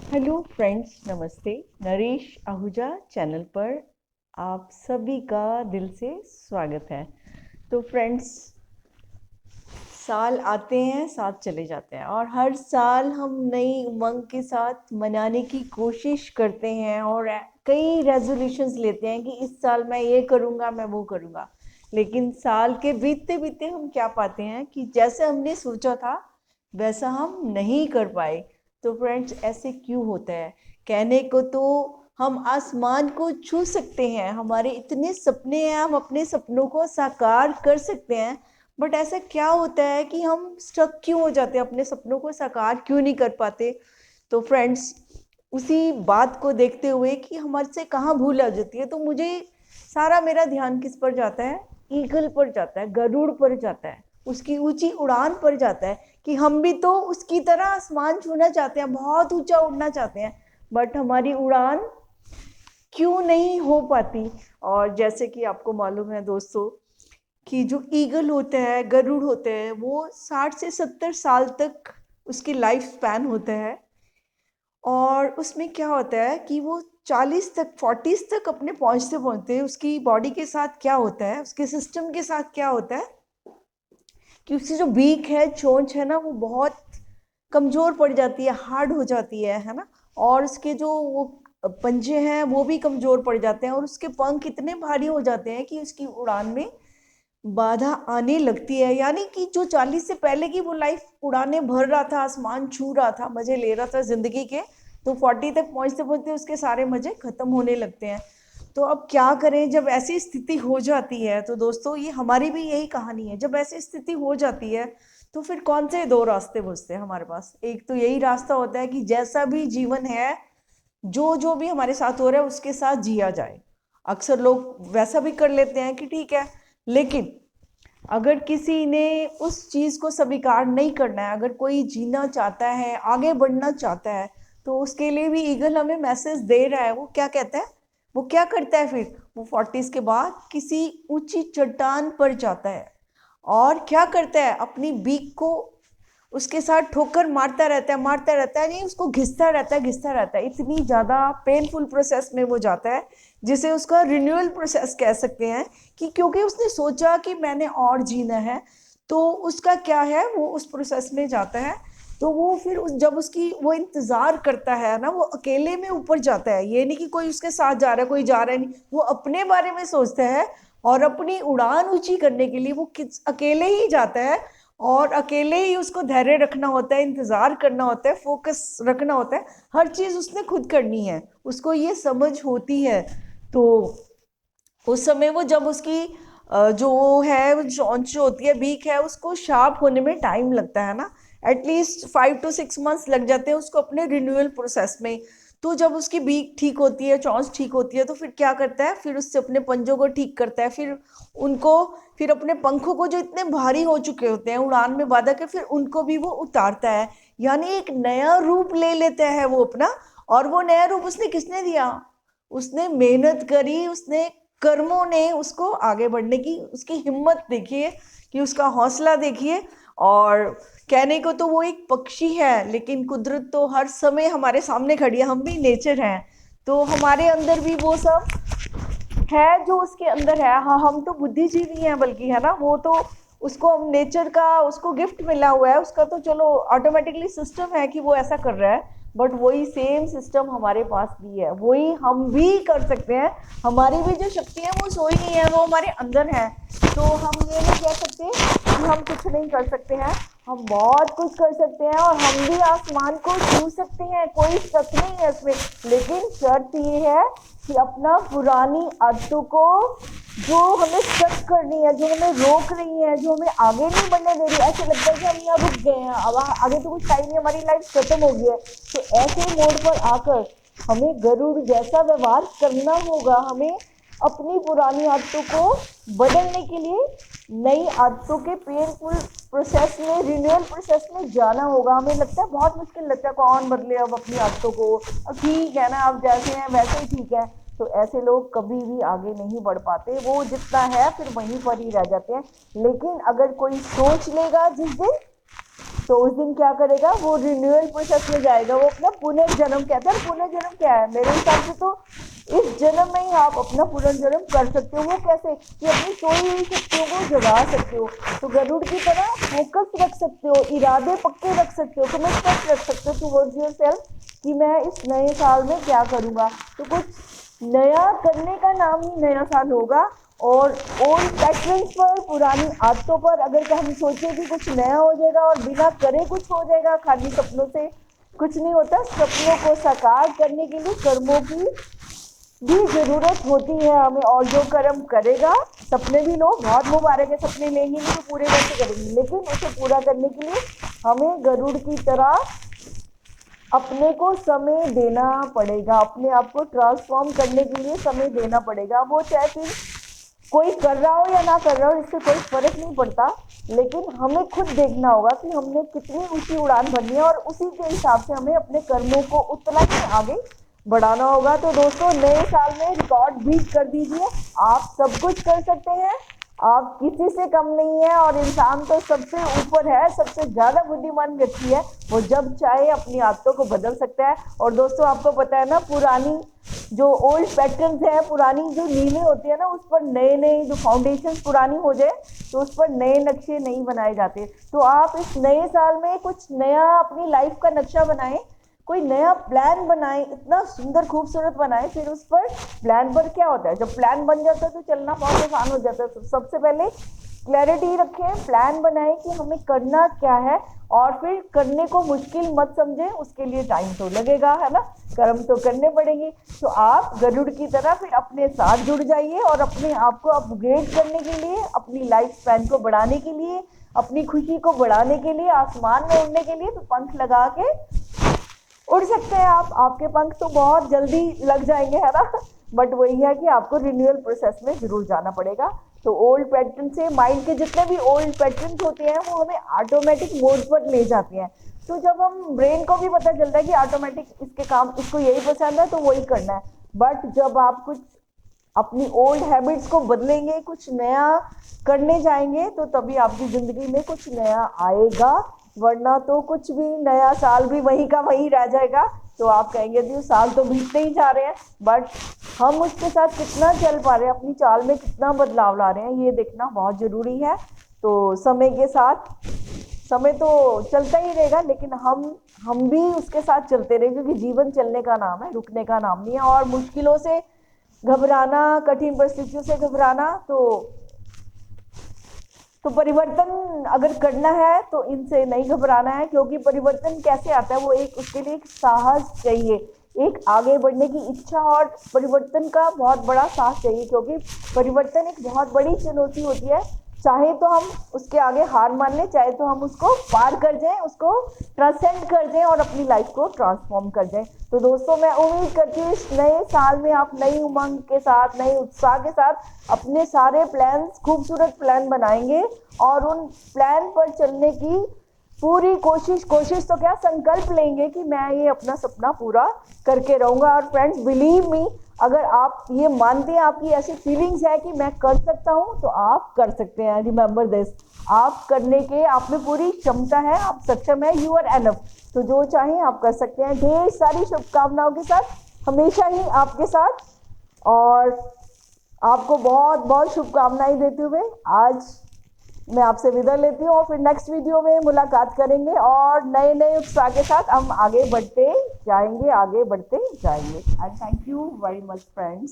Hello friends, नमस्ते। Naresh Ahuja channel पर आप सभी का दिल से स्वागत है। तो फ्रेंड्स, साल आते हैं, साथ चले जाते हैं और हर साल हम नई उमंग के साथ मनाने की कोशिश करते हैं और कई रेजोल्यूशंस लेते हैं कि इस साल मैं ये करूँगा, मैं वो करूँगा। लेकिन साल के बीतते बीतते हम क्या पाते हैं कि जैसे हमने सोचा था वैसा हम नहीं कर पाए। तो फ्रेंड्स, ऐसे क्यों होता है? कहने को तो हम आसमान को छू सकते हैं, हमारे इतने सपने हैं, हम अपने सपनों को साकार कर सकते हैं, बट ऐसा क्या होता है कि हम स्टक क्यों हो जाते हैं, अपने सपनों को साकार क्यों नहीं कर पाते? तो फ्रेंड्स, उसी बात को देखते हुए कि हमारे से कहाँ भूल आ जाती है, तो मुझे सारा मेरा ध्यान किस पर जाता है? ईगल पर जाता है, गरुड़ पर जाता है, उसकी ऊंची उड़ान पर जाता है कि हम भी तो उसकी तरह आसमान छूना चाहते हैं, बहुत ऊंचा उड़ना चाहते हैं, बट हमारी उड़ान क्यों नहीं हो पाती? और जैसे कि आपको मालूम है दोस्तों कि जो ईगल होते हैं, गरुड़ होते हैं, वो 60 से 70 साल तक उसकी लाइफ स्पैन होता है। और उसमें क्या होता है कि वो 40 तक 40 तक अपने पहुंचते पहुंचते उसकी बॉडी के साथ क्या होता है, उसके सिस्टम के साथ क्या होता है कि उसकी जो बीक है, चोंच है ना, वो बहुत कमजोर पड़ जाती है, हार्ड हो जाती है ना। और उसके जो वो पंजे हैं वो भी कमजोर पड़ जाते हैं और उसके पंख इतने भारी हो जाते हैं कि उसकी उड़ान में बाधा आने लगती है। यानी कि जो 40 से पहले की वो लाइफ उड़ाने भर रहा था, आसमान छू रहा था, मजे ले रहा था जिंदगी के, तो 40 तक पहुंचते पहुंचते उसके सारे मजे खत्म होने लगते हैं। तो अब क्या करें जब ऐसी स्थिति हो जाती है? तो दोस्तों, ये हमारी भी यही कहानी है। जब ऐसी स्थिति हो जाती है तो फिर कौन से दो रास्ते बचते हैं हमारे पास? एक तो यही रास्ता होता है कि जैसा भी जीवन है, जो जो भी हमारे साथ हो रहा है उसके साथ जिया जाए। अक्सर लोग वैसा भी कर लेते हैं कि ठीक है, लेकिन अगर किसी ने उस चीज को स्वीकार नहीं करना है, अगर कोई जीना चाहता है, आगे बढ़ना चाहता है, तो उसके लिए भी ईगल हमें मैसेज दे रहा है। वो क्या कहता है, वो क्या करता है फिर? वो 40 के बाद किसी ऊंची चट्टान पर जाता है और क्या करता है, अपनी बीक को उसके साथ ठोकर मारता रहता है, मारता रहता है, नहीं, उसको घिसता रहता है, घिसता रहता है। इतनी ज़्यादा पेनफुल प्रोसेस में वो जाता है, जिसे उसका रिन्यूअल प्रोसेस कह सकते हैं। कि क्योंकि उसने सोचा कि मैंने और जीना है, तो उसका क्या है, वो उस प्रोसेस में जाता है। तो वो फिर जब उसकी वो इंतजार करता है ना, वो अकेले में ऊपर जाता है। ये नहीं कि कोई उसके साथ जा रहा है, कोई जा रहा है नहीं, वो अपने बारे में सोचता है और अपनी उड़ान ऊंची करने के लिए वो अकेले ही जाता है। और अकेले ही उसको धैर्य रखना होता है, इंतजार करना होता है, फोकस रखना होता है। हर चीज उसने खुद करनी है, उसको ये समझ होती है। तो उस समय वो जब उसकी जो है चोंच जो होती है, बीक है, उसको शार्प होने में टाइम लगता है ना। एटलीस्ट 5 to 6 मंथ्स लग जाते हैं उसको अपने रिन्यूअल प्रोसेस में। तो जब उसकी बीक ठीक होती है, चोंच ठीक होती है, तो फिर क्या करता है, फिर उससे अपने पंजों को ठीक करता है, फिर उनको, फिर अपने पंखों को जो इतने भारी हो चुके होते हैं उड़ान में बाधा के, फिर उनको भी वो उतारता है। यानी एक नया रूप ले लेता है वो अपना। और वो नया रूप उसने किसने दिया? उसने मेहनत करी, उसने कर्मों ने उसको आगे बढ़ने की, उसकी हिम्मत देखिए, कि उसका हौसला देखिए। और कहने को तो वो एक पक्षी है, लेकिन कुदरत तो हर समय हमारे सामने खड़ी है, हम भी नेचर हैं। तो हमारे अंदर भी वो सब है जो उसके अंदर है। हाँ, हम तो बुद्धिजीवी हैं बल्कि, है ना। वो तो, उसको हम नेचर का उसको गिफ्ट मिला हुआ है, उसका तो चलो ऑटोमेटिकली सिस्टम है कि वो ऐसा कर रहा है। बट वही सेम सिस्टम हमारे पास भी है, वही हम भी कर सकते हैं। हमारी भी जो शक्ति है वो सोई नहीं है, वो हमारे अंदर है। तो हम ये नहीं कह सकते कि हम कुछ नहीं कर सकते हैं, हम बहुत कुछ कर सकते हैं और हम भी आसमान को छू सकते हैं, कोई शक नहीं है इसमें। लेकिन शर्त ये है कि अपना पुरानी आदतों को, जो हमें स्टक करनी है, जो हमें रोक रही है, जो हमें आगे नहीं बढ़ने दे रही है, ऐसे लगता है कि हम यहाँ रुक गए हैं, अब आगे तो कुछ टाइम नहीं, हमारी लाइफ खत्म हो गई है। तो ऐसे मोड़ पर आकर हमें गरुड़ जैसा व्यवहार करना होगा। हमें अपनी पुरानी आदतों को बदलने के लिए नई आदतों के पेनफुल प्रोसेस में, रिन्यूअल प्रोसेस में जाना होगा। हमें लगता है बहुत मुश्किल लगता है, कौन बदले अब अपनी आदतों को, अब ठीक है ना, अब जैसे हैं वैसे ही ठीक है। तो ऐसे लोग कभी भी आगे नहीं बढ़ पाते, वो जितना है फिर वहीं पर ही रह जाते हैं। लेकिन अगर कोई सोच लेगा जिस दिन तो उस दिन क्या करेगा, वो रिन्यूअल प्रोसेस में जाएगा, वो अपना पुनर्जन्म, कहते हैं पुनर्जन्म क्या है, मेरे हिसाब से तो इस जन्म में ही आप अपना पुनर्जन्म कर सकते हो। वो कैसे, कि अपनी सोई हुई शक्तियों को जगा सकते हो। तो गरुड़ की तरह फोकस रख सकते हो, इरादे पक्के रख सकते हो, कमिटमेंट रख सकते हो टुवर्ड्स योर सेल्फ कि मैं इस नए साल में क्या करूँगा। तो कुछ नया करने का नाम ही नया साल होगा। और ओल्ड पैटर्न्स पर, पुरानी आदतों पर अगर हम सोचें कि कुछ नया हो जाएगा और बिना करे कुछ हो जाएगा, खाली सपनों से कुछ नहीं होता। सपनों को साकार करने के लिए कर्मों की भी जरूरत होती है हमें, और जो कर्म करेगा, सपने भी लोग बहुत मुबारक है, सपने लेंगे नहीं तो पूरे कैसे करेंगे, लेकिन उसे पूरा करने के लिए हमें गरुड़ की तरह अपने को समय देना पड़ेगा, अपने आप को ट्रांसफॉर्म करने के लिए समय देना पड़ेगा। वो चाहे फिर कोई कर रहा हो या ना कर रहा हो, इससे कोई फर्क नहीं पड़ता, लेकिन हमें खुद देखना होगा कि हमने कितनी ऊंची उड़ान भरनी है, और उसी के हिसाब से हमें अपने कर्मों को उतना ही आगे बढ़ाना होगा। तो दोस्तों, नए साल में रिकॉर्ड बीट कर दीजिए, आप सब कुछ कर सकते हैं, आप किसी से कम नहीं है, और इंसान तो सबसे ऊपर है, सबसे ज़्यादा बुद्धिमान व्यक्ति है, वो जब चाहे अपनी आदतों को बदल सकता है। और दोस्तों, आपको पता है ना, पुरानी जो ओल्ड पैटर्न्स है, पुरानी जो नींवें होती है ना, उस पर नए नए जो फाउंडेशन पुरानी हो जाए तो उस पर नए नक्शे नहीं बनाए जाते। तो आप इस नए साल में कुछ नया अपनी लाइफ का नक्शा बनाएं, कोई नया प्लान बनाएं, इतना सुंदर खूबसूरत बनाएं। फिर उस पर, प्लान पर क्या होता है, जब प्लान बन जाता है तो चलना बहुत आसान हो जाता है। तो सबसे पहले क्लैरिटी रखें, प्लान बनाएं कि हमें करना क्या है, और फिर करने को मुश्किल मत समझें, उसके लिए टाइम तो लगेगा, है ना, कर्म तो करने पड़ेंगे। तो आप गरुड़ की तरह फिर अपने साथ जुड़ जाइए, और अपने आप को अपग्रेड करने के लिए, अपनी लाइफ स्पैन को बढ़ाने के लिए, अपनी खुशी को बढ़ाने के लिए, आसमान में उड़ने के लिए तो पंख लगा के उड़ सकते हैं आप। आपके पंख तो बहुत जल्दी लग जाएंगे, है ना, बट वही है कि आपको रिन्यूअल प्रोसेस में जरूर जाना पड़ेगा। तो ओल्ड पैटर्न से, माइंड के जितने भी ओल्ड पैटर्न होते हैं वो हमें ऑटोमेटिक मोड पर ले जाते हैं। तो जब हम, ब्रेन को भी पता चलता है कि ऑटोमेटिक इसके काम, इसको यही पसंद है तो वही करना है। बट जब आप कुछ अपनी ओल्ड हैबिट्स को बदलेंगे, कुछ नया करने जाएंगे, तो तभी आपकी ज़िंदगी में कुछ नया आएगा, वरना तो कुछ भी, नया साल भी वही का वही रह जाएगा। तो आप कहेंगे जी साल तो बीतते ही जा रहे हैं, बट हम उसके साथ कितना चल पा रहे हैं, अपनी चाल में कितना बदलाव ला रहे हैं, ये देखना बहुत ज़रूरी है। तो समय के साथ, समय तो चलता ही रहेगा, लेकिन हम भी उसके साथ चलते रहे, क्योंकि जीवन चलने का नाम है, रुकने का नाम नहीं है। और मुश्किलों से घबराना, कठिन परिस्थितियों से घबराना, तो परिवर्तन अगर करना है तो इनसे नहीं घबराना है, क्योंकि परिवर्तन कैसे आता है, वो एक, उसके लिए एक साहस चाहिए, एक आगे बढ़ने की इच्छा, और परिवर्तन का बहुत बड़ा साहस चाहिए, क्योंकि परिवर्तन एक बहुत बड़ी चुनौती होती है। चाहे तो हम उसके आगे हार मान लें, चाहे तो हम उसको पार कर जाएं, उसको ट्रांसेंड कर दें और अपनी लाइफ को ट्रांसफॉर्म कर दें। तो दोस्तों, मैं उम्मीद करती हूँ इस नए साल में आप नई उमंग के साथ, नए उत्साह के साथ अपने सारे प्लान्स, खूबसूरत प्लान बनाएंगे, और उन प्लान पर चलने की पूरी कोशिश तो क्या, संकल्प लेंगे कि मैं ये अपना सपना पूरा करके रहूँगा। और फ्रेंड्स, बिलीव मी, अगर आप ये मानते हैं, आपकी ऐसी फीलिंग्स है कि मैं कर सकता हूँ, तो आप कर सकते हैं। रिमेंबर दिस, आप करने के, आप में पूरी क्षमता है, आप सक्षम है, यू आर एनफ। तो जो चाहें आप कर सकते हैं। ढेर सारी शुभकामनाओं के साथ, हमेशा ही आपके साथ, और आपको बहुत बहुत शुभकामनाएं देते हुए आज मैं आपसे विदा लेती हूँ, और फिर नेक्स्ट वीडियो में मुलाकात करेंगे, और नए नए उत्साह के साथ हम आगे बढ़ते जाएंगे, आगे बढ़ते जाएंगे। And thank you very much friends.